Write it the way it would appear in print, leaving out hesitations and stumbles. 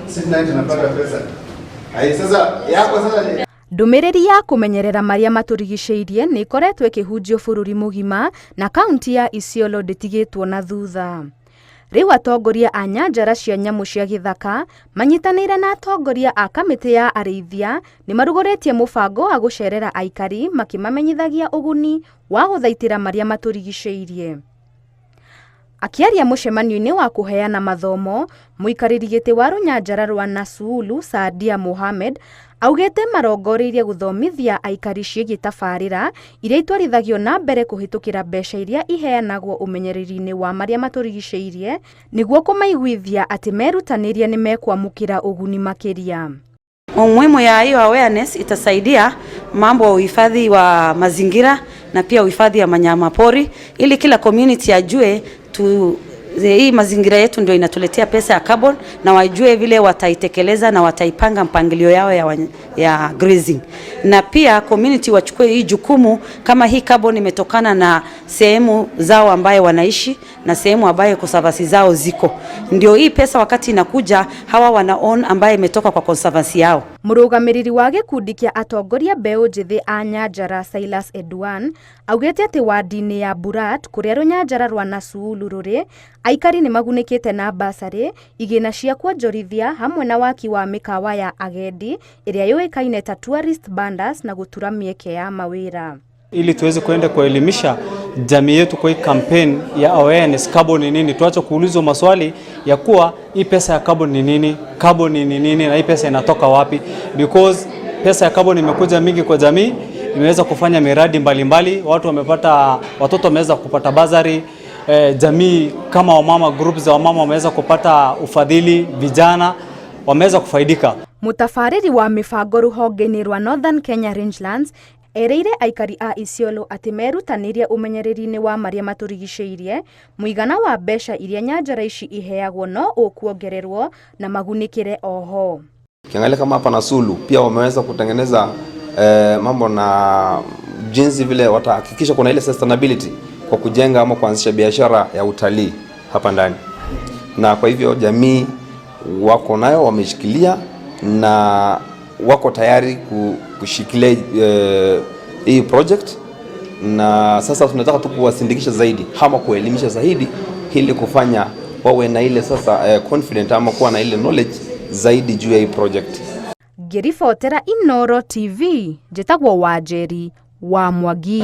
Sisi tunapata pesa. Sasa yako sasa Ndumiriri ya kumenyerera maria maturigiceirie ni ikoretwo ikihunjio bururi mugima na kaunti ya Isiolo nditigitwo na thutha. Riu atongoria a nyanjara cia nyamu cia githaka manyitanire na atongoria a kamiti ya arĩithia ni marugoretie mubango wa gucerera aikari makimamenyithagia uguni wa guthaitira maria maturigiceirie. Akiaria mucemanio-ini wa kuheana mathomo, muikariri giti wa runyanjara rwa Nasuulu Saadia Mohamed augete marongoririe guthomithia aikari ciĩgiĩ tabarĩra iria itwarithagio na mbere kuhitukira mbeca iria iheanagwo umenyereri-ini wa maria maturigiceirie niguo kumaiguithia ati merutanirie ni mekwamukira uguni makiria. Umuhimu ya hiyo awareness itasaidia mambo ya uhifadhi wa mazingira na pia uhifadhi ya wanyama pori ili kila community ajue hii mazingira yetu ndio inatuletea pesa ya carbon na wajue vile wataitekeleza na wataipanga mpangilio yao ya grazing. Na pia community wachukue hii jukumu kama hii carbon imetokana na sehemu zao ambaye wanaishi na sehemu ambaye conservancy zao ziko. Ndio hii pesa wakati inakuja hawa wana own ambaye imetoka kwa conservancy yao. Murugamiriri wa gikundi kia atongoria mbeu njithi a nyanjara Silas Edwan augete ati wadi-ini ya Burat kuria runyanjara rwa Nasuulu ruri aikari ni magunikite na basari igina cia kuonjorithia hamwe na waki wa mikawa ya agendi iria yuikaine ta tourist bandas na gutura mieke ya mawira. Ili tuweze kuenda kuelimisha jamii yetu kwa hii campaign ya awareness carbon ni nini, tuache kuulizwa maswali ya kuwa hii pesa ya carbon ni nini, carbon ni nini na hii pesa inatoka wapi, because pesa ya carbon imekuja mingi kwa jamii, imeweza kufanya miradi mbalimbali, watoto wameweza kupata bazari, jamii kama wamama, groups za wamama wameweza kupata ufadhili, vijana wameweza kufaidika. Mutafariri wa mibango ruhonge-ini rwa Northern Kenya Rangelands ereire aikari a Isiolo ati merutanirie umenyereri-ini wa maria maturigiceirie muigana wa mbeca iria nyanjara ici iheagwo no ukuongererwo na magunikire oho. Kiangalia kama hapa Nasuulu pia wameweza kutengeneza mambo na jinsi vile watahakikisha kuna ile sustainability kwa kujenga ama kuanzisha biashara ya utalii hapa ndani. Na kwa hivyo jamii wako nayo wameshikilia na wako tayari kushikilia hii project, na sasa tunataka tu kuwasindikisha zaidi ama kuelimisha zaidi ili kufanya wawe na ile sasa confident ama kuwa na ile knowledge zaidi juu ya hii project. Ngiribotera Inooro TV, njĩtagwo Wanjeri wa Mwangi.